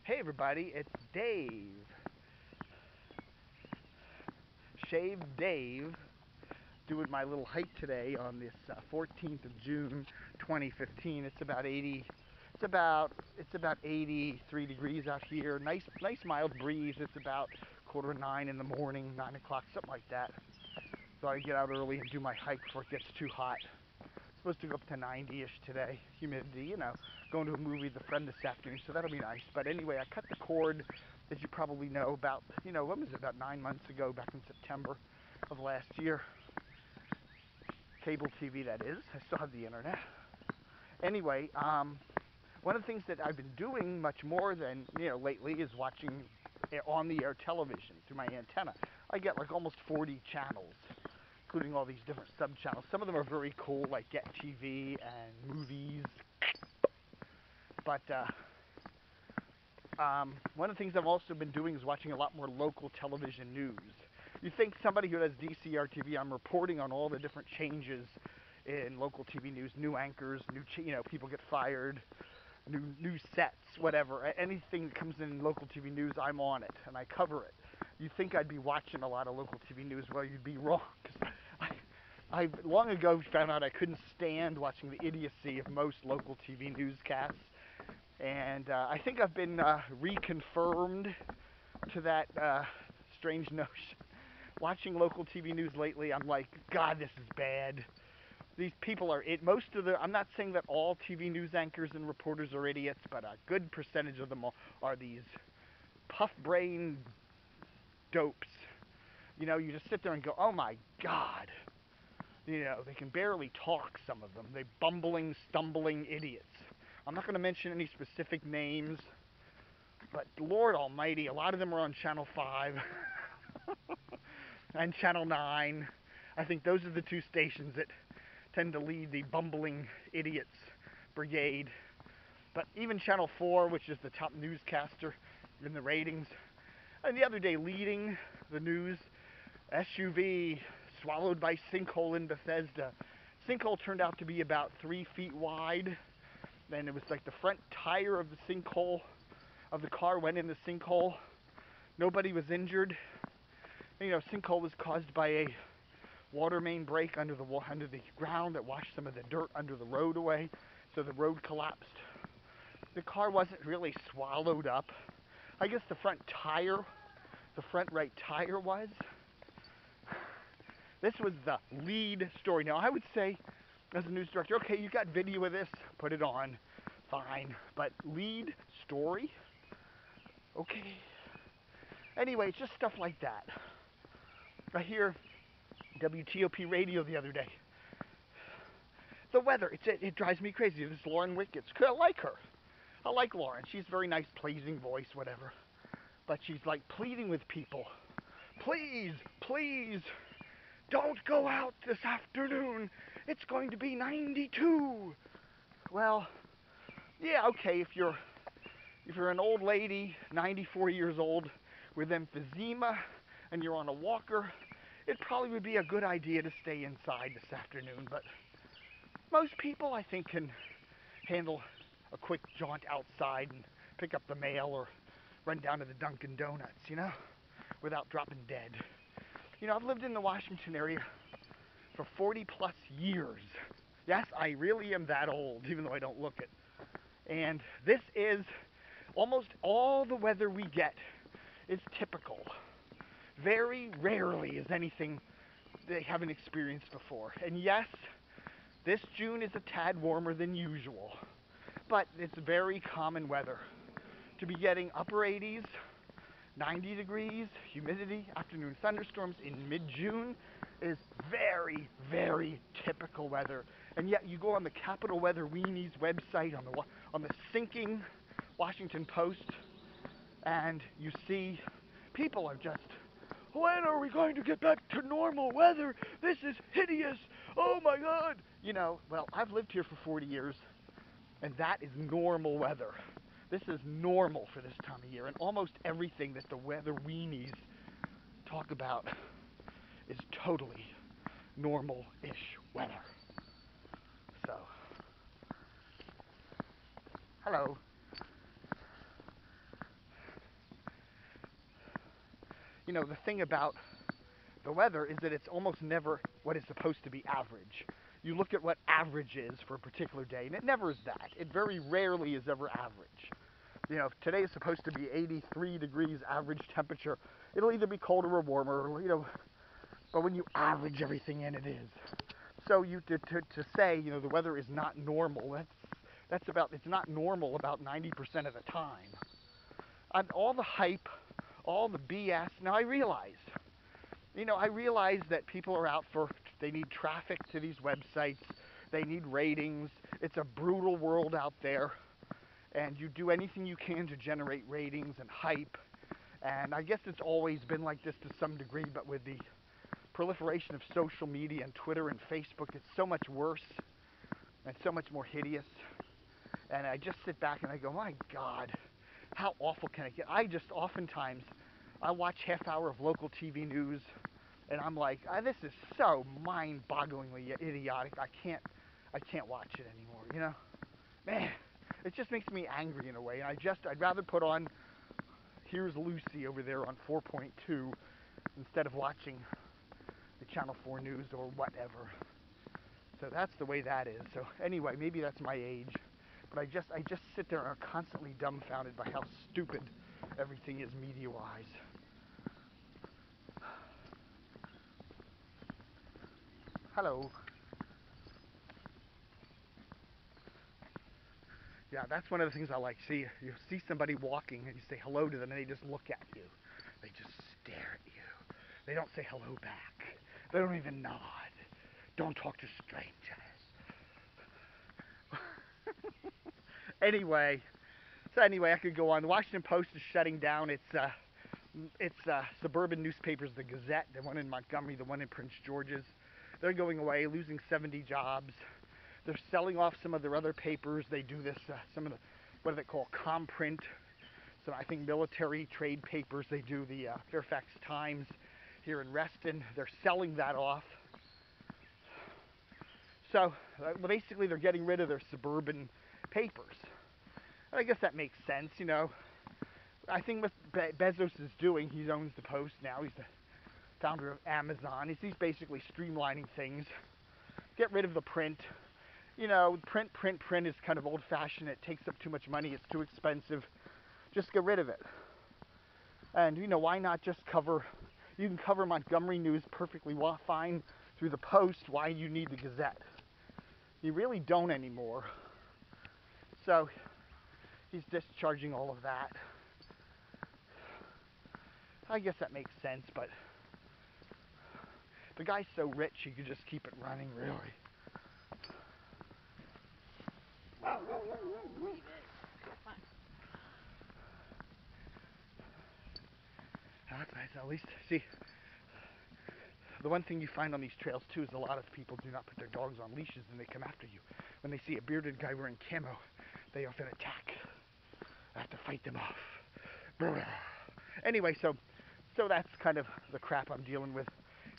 Hey everybody, it's Dave. Shave Dave, doing my little hike today on this 14th of June 2015. It's about 83 degrees out here. Nice mild breeze. It's about 8:45 in the morning, 9 o'clock, something like that. So I get out early and do my hike before it gets too hot. It's supposed to go up to 90-ish today. Humidity, going to a movie with a friend this afternoon, so that'll be nice. But anyway, I cut the cord, as you probably know, about, when was it, about 9 months ago, back in September of last year. Cable TV, that is. I still have the internet. Anyway, one of the things that I've been doing much more than, lately is watching on-the-air television through my antenna. I get like almost 40 channels, including all these different sub-channels. Some of them are very cool, like Get TV and movies. But one of the things I've also been doing is watching a lot more local television news. You think somebody who does DCR TV, I'm reporting on all the different changes in local TV news, new anchors, people get fired, new sets, whatever. Anything that comes in local TV news, I'm on it, and I cover it. You'd think I'd be watching a lot of local TV news. Well, you'd be wrong, because I long ago found out I couldn't stand watching the idiocy of most local TV newscasts. And I think I've been reconfirmed to that strange notion. Watching local TV news lately, I'm like, God, this is bad. These people are I'm not saying that all TV news anchors and reporters are idiots, but a good percentage of them are these puff-brained dopes. You just sit there and go, oh my God. They can barely talk, some of them. They're bumbling, stumbling idiots. I'm not going to mention any specific names, but Lord Almighty, a lot of them are on Channel 5 and Channel 9. I think those are the two stations that tend to lead the bumbling idiots brigade. But even Channel 4, which is the top newscaster in the ratings, and the other day leading the news, SUV swallowed by sinkhole in Bethesda. Sinkhole turned out to be about 3 feet wide. Then it was like the front tire of the sinkhole, of the car went in the sinkhole. Nobody was injured. Sinkhole was caused by a water main break under the ground that washed some of the dirt under the road away, so the road collapsed. The car wasn't really swallowed up. I guess the front right tire was. This was the lead story. Now, I would say, as a news director, okay, you got video of this, put it on, fine. But lead story? Okay. Anyway, it's just stuff like that. I hear WTOP radio the other day. The weather, it drives me crazy. This Lauren Wickets, I like her. I like Lauren. She's a very nice, pleasing voice, whatever. But she's like pleading with people. Please, please, don't go out this afternoon. It's going to be 92. Well, yeah, okay, if you're an old lady, 94 years old, with emphysema, and you're on a walker, it probably would be a good idea to stay inside this afternoon. But most people, I think, can handle a quick jaunt outside and pick up the mail or run down to the Dunkin' Donuts, without dropping dead. I've lived in the Washington area for 40 plus years. Yes, I really am that old, even though I don't look it. And this is almost all the weather we get is typical. Very rarely is anything they haven't experienced before. And yes, this June is a tad warmer than usual, but it's very common weather. To be getting upper 80s, 90 degrees, humidity, afternoon thunderstorms in mid-June is very, very typical weather. And yet you go on the Capital Weather Weenies website, on the sinking Washington Post, and you see people are just, when are we going to get back to normal weather? This is hideous. Oh my God. Well, I've lived here for 40 years, and that is normal weather. This is normal for this time of year, and almost everything that the weather weenies talk about is totally normal-ish weather. So, hello. you know, the thing about the weather is that it's almost never what is supposed to be average. You look at what average is for a particular day, and it never is that. It very rarely is ever average. You know, if today is supposed to be 83 degrees average temperature, it'll either be colder or warmer, or, you know, but when you average everything in, it is. So you to say, you know, the weather is not normal, that's about, it's not normal about 90% of the time. And all the hype, all the BS, now I realize that people are out for, they need traffic to these websites, they need ratings, it's a brutal world out there, and you do anything you can to generate ratings and hype, and I guess it's always been like this to some degree, but with the proliferation of social media and Twitter and Facebook, it's so much worse and so much more hideous. And I just sit back and I go, my God, how awful can it get? I just oftentimes, I watch half hour of local TV news and I'm like, this is so mind-bogglingly idiotic. I can't watch it anymore, you know? Man, it just makes me angry in a way. And I'd rather put on Here's Lucy over there on 4.2 instead of watching the Channel 4 News or whatever. So that's the way that is. So anyway, maybe that's my age. But I just sit there and are constantly dumbfounded by how stupid everything is media-wise. Hello. Yeah, that's one of the things I like. See, you see somebody walking and you say hello to them and they just look at you. They just stare at you. They don't say hello back. They don't even nod. Don't talk to strangers. Anyway, I could go on. The Washington Post is shutting down its suburban newspapers, the Gazette, the one in Montgomery, the one in Prince George's. They're going away, losing 70 jobs. They're selling off some of their other papers. They do this, some of the, what do they call, Comprint, some, I think, military trade papers. They do the Fairfax Times here in Reston. They're selling that off. So basically they're getting rid of their suburban papers. And I guess that makes sense, you know. I think what Bezos is doing, he owns the Post now. He's the founder of Amazon. He's basically streamlining things. Get rid of the print. You know, print is kind of old-fashioned. It takes up too much money. It's too expensive. Just get rid of it. And, you know, why not just cover, you can cover Montgomery news perfectly fine through the Post. Why you need the Gazette? You really don't anymore. So he's discharging all of that. I guess that makes sense, but the guy's so rich he could just keep it running, really. That's nice. At least, see, the one thing you find on these trails too is a lot of people do not put their dogs on leashes and they come after you. When they see a bearded guy wearing camo, they often attack. I have to fight them off. Anyway, so that's kind of the crap I'm dealing with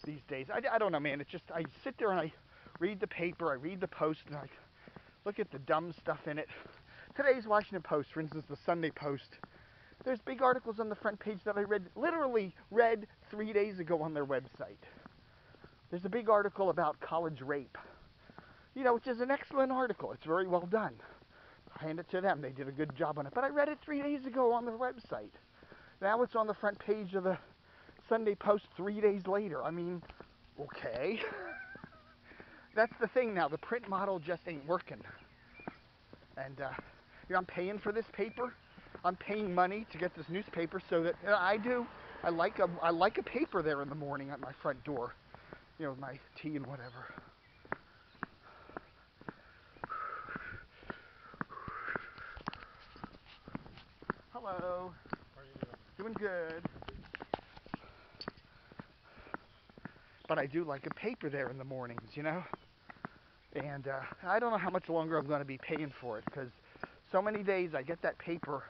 these days. I don't know, man. It's just, I sit there and I read the paper, I read the Post, and I look at the dumb stuff in it. Today's Washington Post, for instance, the Sunday Post, there's big articles on the front page that I literally read 3 days ago on their website. There's a big article about college rape, you know, which is an excellent article. It's very well done. I hand it to them. They did a good job on it. But I read it 3 days ago on their website. Now it's on the front page of the Sunday Post 3 days later. I mean, okay. That's the thing now. The print model just ain't working. And you know, I'm paying for this paper. I'm paying money to get this newspaper so that I like a paper there in the morning at my front door. You know, with my tea and whatever. Hello. How are you doing? Doing good. But I do like a paper there in the mornings, you know? And I don't know how much longer I'm going to be paying for it, because so many days I get that paper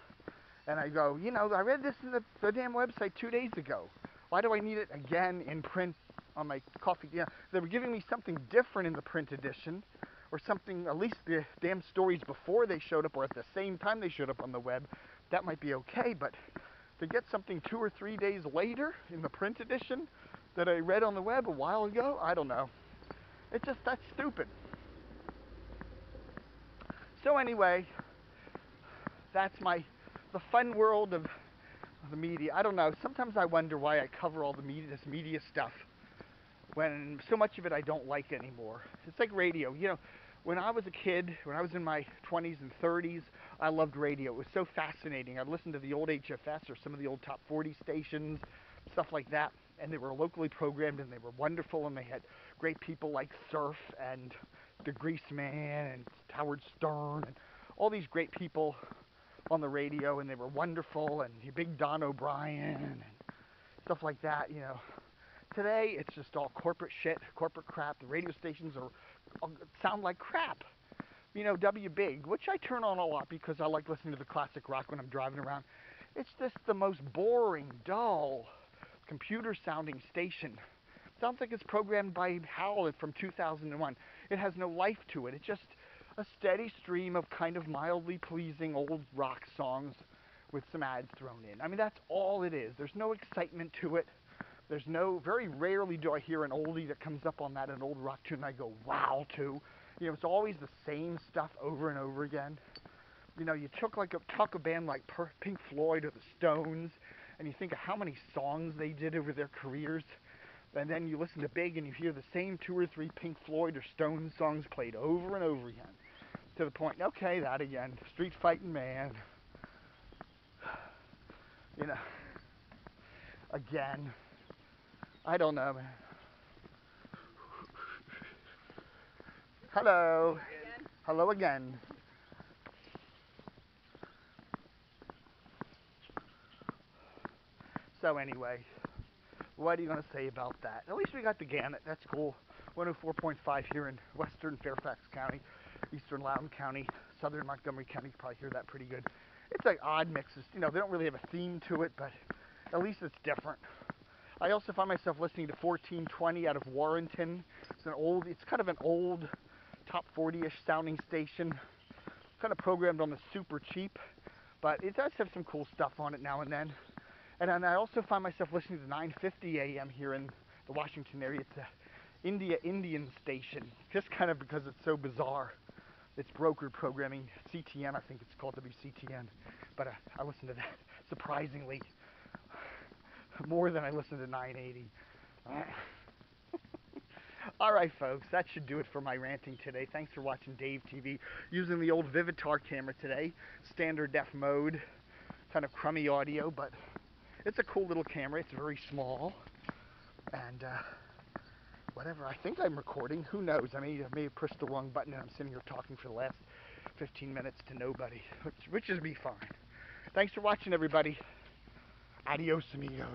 and I go, you know, I read this in the damn website 2 days ago. Why do I need it again in print on my coffee? Yeah, they were giving me something different in the print edition, or something, at least the damn stories before they showed up or at the same time they showed up on the web. That might be okay, but to get something 2 or 3 days later in the print edition that I read on the web a while ago, I don't know. That's stupid. So anyway, that's the fun world of the media. I don't know. Sometimes I wonder why I cover all this media stuff when so much of it I don't like anymore. It's like radio. When I was a kid, when I was in my 20s and 30s, I loved radio. It was so fascinating. I'd listen to the old HFS or some of the old top 40 stations, stuff like that, and they were locally programmed and they were wonderful, and they had great people like Surf and the Greaseman and Howard Stern and all these great people on the radio, and they were wonderful, and the big Don O'Brien and stuff like that. Today it's just all corporate shit, corporate crap. The radio stations sound like crap. W Big, which I turn on a lot because I like listening to the classic rock when I'm driving around. It's just the most boring, dull, computer-sounding station. Sounds like it's programmed by Howlett from 2001. It has no life to it. It's just a steady stream of kind of mildly pleasing old rock songs with some ads thrown in. I mean, that's all it is. There's no excitement to it. Very rarely do I hear an oldie that comes up on that, an old rock tune, and I go, wow, to. It's always the same stuff over and over again. You talk a band like Pink Floyd or the Stones, and you think of how many songs they did over their careers, and then you listen to Big and you hear the same 2 or 3 Pink Floyd or Stones songs played over and over again, to the point, okay, that again, Street Fighting Man, again. I don't know, man. Hello. Again. Hello again. So anyway, what are you going to say about that? At least we got the gamut. That's cool. 104.5 here in western Fairfax County, eastern Loudoun County, southern Montgomery County. You can probably hear that pretty good. It's like odd mixes. They don't really have a theme to it, but at least it's different. I also find myself listening to 1420 out of Warrenton. It's kind of an old, top 40-ish sounding station, kind of programmed on the super cheap, but it does have some cool stuff on it now and then. And then I also find myself listening to 950 AM here in the Washington area. It's a Indian station, just kind of because it's so bizarre. It's brokered programming, CTN, I think it's called WCTN, but I listen to that surprisingly more than I listen to 980. All right, folks, that should do it for my ranting today. Thanks for watching Dave TV. Using the old Vivitar camera today, standard def mode, kind of crummy audio, but it's a cool little camera. It's very small, and whatever. I think I'm recording. Who knows? I may have pushed the wrong button, and I'm sitting here talking for the last 15 minutes to nobody, which is me fine. Thanks for watching, everybody. Adios, amigos.